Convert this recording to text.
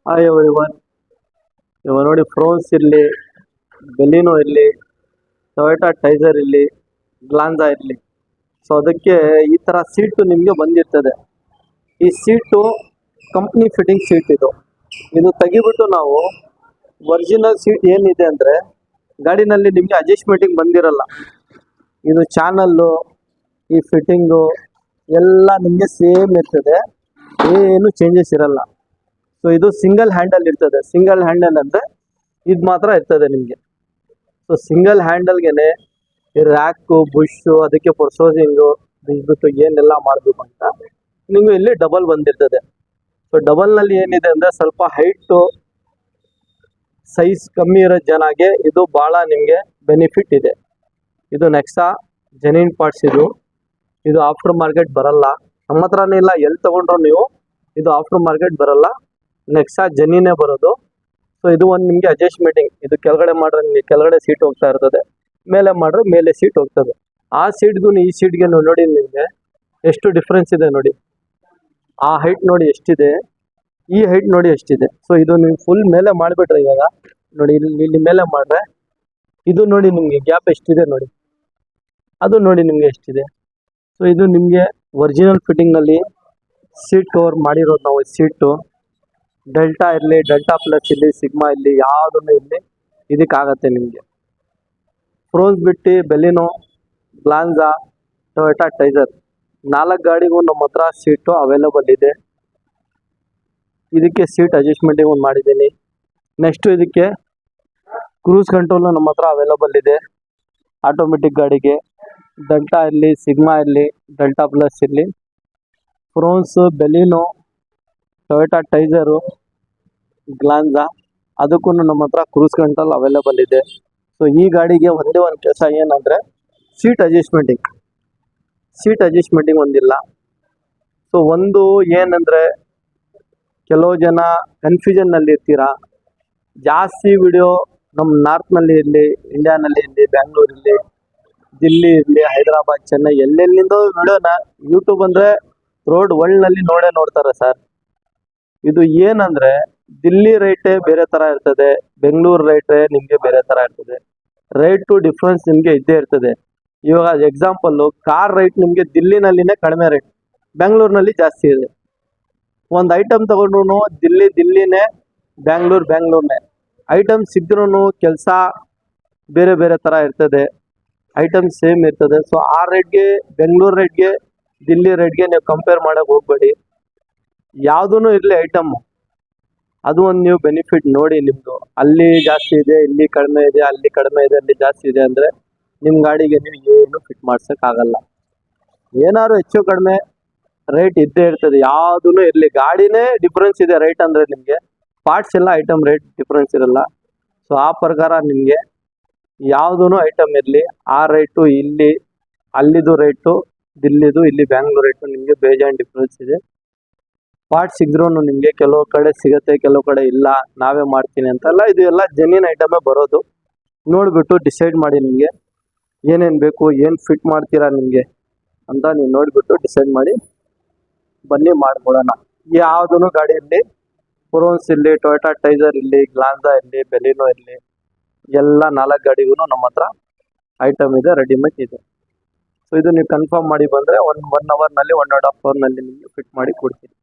Hi everyone. ಇವಾಗ ನೋಡಿ, ಫ್ರೋನ್ಸ್ ಇರಲಿ, ಬೆಲಿನೋ ಇರಲಿ, ಟೊಯೋಟಾ ಟೈಸರ್ ಇರಲಿ, ಗ್ಲಾನ್ಸಾ ಇರಲಿ, ಸೊ ಅದಕ್ಕೆ ಈ ಥರ ಸೀಟು ನಿಮಗೆ ಬಂದಿರ್ತದೆ. ಈ ಸೀಟು ಕಂಪ್ನಿ ಫಿಟ್ಟಿಂಗ್ ಸೀಟ್. ಇದು ತೆಗಿಬಿಟ್ಟು ನಾವು ಒರಿಜಿನಲ್ ಸೀಟ್ ಏನಿದೆ ಅಂದರೆ ಗಾಡಿನಲ್ಲಿ ನಿಮಗೆ ಅಡ್ಜಸ್ಟ್ಮೆಂಟಿಗೆ ಬಂದಿರಲ್ಲ. ಇದು ಚಾನಲ್ಲು, ಈ ಫಿಟ್ಟಿಂಗು ಎಲ್ಲ ನಿಮಗೆ ಸೇಮ್ ಇರ್ತದೆ, ಏನು ಚೇಂಜಸ್ ಇರಲ್ಲ. ಸೊ ಇದು ಸಿಂಗಲ್ ಹ್ಯಾಂಡಲ್ ಇರ್ತದೆ. ಸಿಂಗಲ್ ಹ್ಯಾಂಡಲ್ ಅಂದರೆ ಇದು ಮಾತ್ರ ಇರ್ತದೆ ನಿಮಗೆ. ಸೊ ಸಿಂಗಲ್ ಹ್ಯಾಂಡಲ್ಗೆ ರ್ಯಾಕು, ಬುಷು, ಅದಕ್ಕೆ ಪೊರ್ಸೋಸಿಂಗು ಬಿಟ್ಬಿಟ್ಟು ಏನೆಲ್ಲ ಮಾಡಬೇಕು ಅಂತ ನಿಮಗೆ ಇಲ್ಲಿ ಡಬಲ್ ಬಂದಿರ್ತದೆ. ಸೊ ಡಬಲ್ನಲ್ಲಿ ಏನಿದೆ ಅಂದರೆ ಸ್ವಲ್ಪ ಹೈಟು ಸೈಜ್ ಕಮ್ಮಿ ಇರೋ ಜನಗೆ ಇದು ಭಾಳ ನಿಮಗೆ ಬೆನಿಫಿಟ್ ಇದೆ. ಇದು ನೆಕ್ಸಾ ಜೆನ್ಯೂನ್ ಪಾರ್ಟ್ಸ್. ಇದು ಆಫ್ಟರ್ ಮಾರ್ಕೆಟ್ ಬರಲ್ಲ, ನಮ್ಮ ಹತ್ರನೇ ಇಲ್ಲ. ಎಲ್ಲಿ ತೊಗೊಂಡ್ರು ನೀವು ಇದು ಆಫ್ಟರ್ ಮಾರ್ಕೆಟ್ ಬರಲ್ಲ, ನೆಕ್ಸಾ ಜೆನ್ಯೂನೇ ಬರೋದು. ಸೊ ಇದು ಒಂದು ನಿಮಗೆ ಅಡ್ಜಸ್ಟ್ಮೆಂಟಿಂಗ್. ಇದು ಕೆಳಗಡೆ ಮಾಡ್ರೆ ನಿಮಗೆ ಕೆಳಗಡೆ ಸೀಟ್ ಹೋಗ್ತಾ ಇರ್ತದೆ, ಮೇಲೆ ಮಾಡ್ರೆ ಮೇಲೆ ಸೀಟ್ ಹೋಗ್ತದೆ. ಆ ಸೀಟ್ಗೂ ಈ ಸೀಟ್ಗೆ ನೋಡಿ ನಿಮಗೆ ಎಷ್ಟು ಡಿಫ್ರೆನ್ಸ್ ಇದೆ ನೋಡಿ. ಆ ಹೈಟ್ ನೋಡಿ ಎಷ್ಟಿದೆ, ಈ ಹೈಟ್ ನೋಡಿ ಎಷ್ಟಿದೆ. ಸೊ ಇದು ನೀವು ಫುಲ್ ಮೇಲೆ ಮಾಡಿಬಿಟ್ರೆ, ಇವಾಗ ನೋಡಿ ಇಲ್ಲಿ ಮೇಲೆ ಮಾಡ್ರೆ ಇದು ನೋಡಿ ನಿಮಗೆ ಗ್ಯಾಪ್ ಎಷ್ಟಿದೆ ನೋಡಿ, ಅದು ನೋಡಿ ನಿಮಗೆ ಎಷ್ಟಿದೆ. ಸೊ ಇದು ನಿಮಗೆ ಒರಿಜಿನಲ್ ಫಿಟ್ಟಿಂಗ್ನಲ್ಲಿ ಸೀಟ್ ಕವರ್ ಮಾಡಿರೋದು ನಾವು. ಸೀಟು ಡೆಲ್ಟಾ ಇರಲಿ, ಡೆಲ್ಟಾ ಪ್ಲಸ್ ಇರಲಿ, ಸಿಗ್ಮಾ ಇರಲಿ, ಯಾವುದನ್ನು ಇರಲಿ ಇದಕ್ಕಾಗತ್ತೆ ನಿಮಗೆ. ಫ್ರೋನ್ಸ್ ಬಿಟ್ಟು ಬೆಲಿನೋ, ಗ್ಲಾನ್ಸಾ, ಟೊಯೋಟಾ ಟೈಸರ್ 4 ಗಾಡಿಗೂ ನಮ್ಮ ಹತ್ರ ಸೀಟು ಅವೈಲೇಬಲ್ ಇದೆ. ಇದಕ್ಕೆ ಸೀಟ್ ಅಡ್ಜಸ್ಟ್ಮೆಂಟಿಗೆ ಒಂದು ಮಾಡಿದ್ದೀನಿ. ನೆಕ್ಸ್ಟು ಇದಕ್ಕೆ ಕ್ರೂಸ್ ಕಂಟ್ರೋಲು ನಮ್ಮ ಹತ್ರ ಅವೈಲೇಬಲ್ ಇದೆ. ಆಟೋಮೆಟಿಕ್ ಗಾಡಿಗೆ ಡೆಲ್ಟಾ ಇರಲಿ, ಸಿಗ್ಮಾ ಇರಲಿ, ಡೆಲ್ಟಾ ಪ್ಲಸ್ ಇರಲಿ, ಫ್ರೋನ್ಸು, ಬೆಲಿನೋ, ಟೊಯೋಟಾ ಟೈಸರು, ಗ್ಲಾನ್ಸಾ ಅದಕ್ಕೂ ನಮ್ಮ ಹತ್ರ ಕ್ರೂಸ್ ಕಂಟ್ರೋಲ್ ಅವೈಲೇಬಲ್ ಇದೆ. ಸೊ ಈ ಗಾಡಿಗೆ ಒಂದೇ ಒಂದು ಕೆಲಸ ಏನಂದರೆ ಸೀಟ್ ಅಡ್ಜಸ್ಟ್ಮೆಂಟಿಂಗ್ ಒಂದಿಲ್ಲ. ಸೊ ಒಂದು ಏನಂದರೆ ಕೆಲವು ಜನ ಕನ್ಫ್ಯೂಷನ್ನಲ್ಲಿ ಇರ್ತೀರಾ. ಜಾಸ್ತಿ ವಿಡಿಯೋ ನಮ್ಮ ನಾರ್ತ್ನಲ್ಲಿ ಇರಲಿ, ಇಂಡಿಯಾನಲ್ಲಿ ಇರಲಿ, ಬ್ಯಾಂಗ್ಳೂರಲ್ಲಿ, ದಿಲ್ಲಿ ಇರಲಿ, ಹೈದರಾಬಾದ್, ಚೆನ್ನೈ ಎಲ್ಲೆಲ್ಲಿಂದ ವಿಡಿಯೋನ ಯೂಟ್ಯೂಬ್ ಅಂದರೆ ರೋಡ್ ವರ್ಲ್ಡ್ನಲ್ಲಿ ನೋಡ್ತಾರೆ ಸರ್. ಇದು ಏನಂದರೆ ದಿಲ್ಲಿ ರೇಟೇ ಬೇರೆ ಥರ ಇರ್ತದೆ, ಬೆಂಗಳೂರು ರೇಟೇ ನಿಮಗೆ ಬೇರೆ ಥರ ಇರ್ತದೆ. ರೇಟು ಡಿಫ್ರೆನ್ಸ್ ನಿಮಗೆ ಇದ್ದೇ ಇರ್ತದೆ. ಇವಾಗ ಎಕ್ಸಾಂಪಲ್ಲು, ಕಾರ್ ರೇಟ್ ನಿಮಗೆ ದಿಲ್ಲಿನಲ್ಲಿನೇ ಕಡಿಮೆ ರೇಟ್, ಬೆಂಗಳೂರಿನಲ್ಲಿ ಜಾಸ್ತಿ ಇದೆ. ಒಂದು ಐಟಮ್ ತಗೊಂಡ್ರು ದಿಲ್ಲಿನೇ, ಬ್ಯಾಂಗ್ಳೂರ್ನೇ. ಐಟಮ್ ಸಿಕ್ದ್ರೂ ಕೆಲಸ ಬೇರೆ ಬೇರೆ ಥರ ಇರ್ತದೆ, ಐಟಮ್ ಸೇಮ್ ಇರ್ತದೆ. ಸೊ ಆ ರೇಟ್ಗೆ, ಬೆಂಗಳೂರು ರೇಟ್ಗೆ, ದಿಲ್ಲಿ ರೇಟ್ಗೆ ನೀವು ಕಂಪೇರ್ ಮಾಡೋಕೆ ಹೋಗಬೇಡಿ. ಯಾವುದೂ ಇರಲಿ ಐಟಮ್ಮು, ಅದು ಒಂದು ನೀವು ಬೆನಿಫಿಟ್ ನೋಡಿ. ನಿಮ್ಮದು ಅಲ್ಲಿ ಜಾಸ್ತಿ ಇದೆ, ಇಲ್ಲಿ ಕಡಿಮೆ ಇದೆ, ಅಲ್ಲಿ ಕಡಿಮೆ ಇದೆ, ಅಲ್ಲಿ ಜಾಸ್ತಿ ಇದೆ ಅಂದರೆ ನಿಮ್ಮ ಗಾಡಿಗೆ ನೀವು ಏನು ಫಿಟ್ ಮಾಡ್ಸೋಕ್ಕಾಗಲ್ಲ. ಏನಾದ್ರು ಹೆಚ್ಚು ಕಡಿಮೆ ರೇಟ್ ಇದ್ದೇ ಇರ್ತದೆ. ಯಾವುದೂ ಇರಲಿ, ಗಾಡಿನೇ ಡಿಫ್ರೆನ್ಸ್ ಇದೆ ರೇಟ್ ಅಂದರೆ ನಿಮಗೆ, ಪಾರ್ಟ್ಸ್ ಎಲ್ಲ ಐಟಮ್ ರೇಟ್ ಡಿಫ್ರೆನ್ಸ್ ಇರಲ್ಲ. ಸೊ ಆ ಪ್ರಕಾರ ನಿಮಗೆ ಯಾವುದೂ ಐಟಮ್ ಇರಲಿ, ಆ ರೇಟು ಇಲ್ಲಿ ಅಲ್ಲಿದು ರೇಟು, ದಿಲ್ಲಿದು ಇಲ್ಲಿ ಬ್ಯಾಂಗ್ಳೂರ್ ರೇಟು ನಿಮಗೆ ಬೇಜಾನ್ ಡಿಫ್ರೆನ್ಸ್ ಇದೆ. ಪಾರ್ಟ್ಸ್ ಸಿಗ್ದ್ರೂ ನಿಮಗೆ ಕೆಲವು ಕಡೆ ಸಿಗುತ್ತೆ, ಕೆಲವು ಕಡೆ ಇಲ್ಲ, ನಾವೇ ಮಾಡ್ತೀನಿ ಅಂತಲ್ಲ. ಇದು ಎಲ್ಲ ಜೆನ್ಯೂನ್ ಐಟಮೇ ಬರೋದು. ನೋಡಿಬಿಟ್ಟು ಡಿಸೈಡ್ ಮಾಡಿ ನಿಮಗೆ ಏನೇನು ಬೇಕು, ಏನು ಫಿಟ್ ಮಾಡ್ತೀರಾ ನಿಮಗೆ ಅಂತ ನೀವು ನೋಡಿಬಿಟ್ಟು ಡಿಸೈಡ್ ಮಾಡಿ ಬನ್ನಿ, ಮಾಡ್ಕೊಡೋಣ. ಯಾವುದೂ ಗಾಡಿ ಇರಲಿ, ಫ್ರೋನ್ಸ್ ಇರಲಿ, ಟೊಯೋಟಾ ಟೈಸರ್ ಇರಲಿ, ಗ್ಲಾನ್ಸಾ ಇರಲಿ, ಬೆಲಿನೋ ಇರಲಿ, ಎಲ್ಲ 4 ಗಾಡಿಗೂ ನಮ್ಮ ಹತ್ರ ಐಟಮ್ ಇದೆ, ರೆಡಿಮೇಡ್ ಇದೆ. ಸೊ ಇದು ನೀವು ಕನ್ಫರ್ಮ್ ಮಾಡಿ ಬಂದರೆ 1 ಅವರ್ನಲ್ಲಿ, 1.5 ಅವರ್ನಲ್ಲಿ ನಿಮಗೆ ಫಿಟ್ ಮಾಡಿ ಕೊಡ್ತೀನಿ.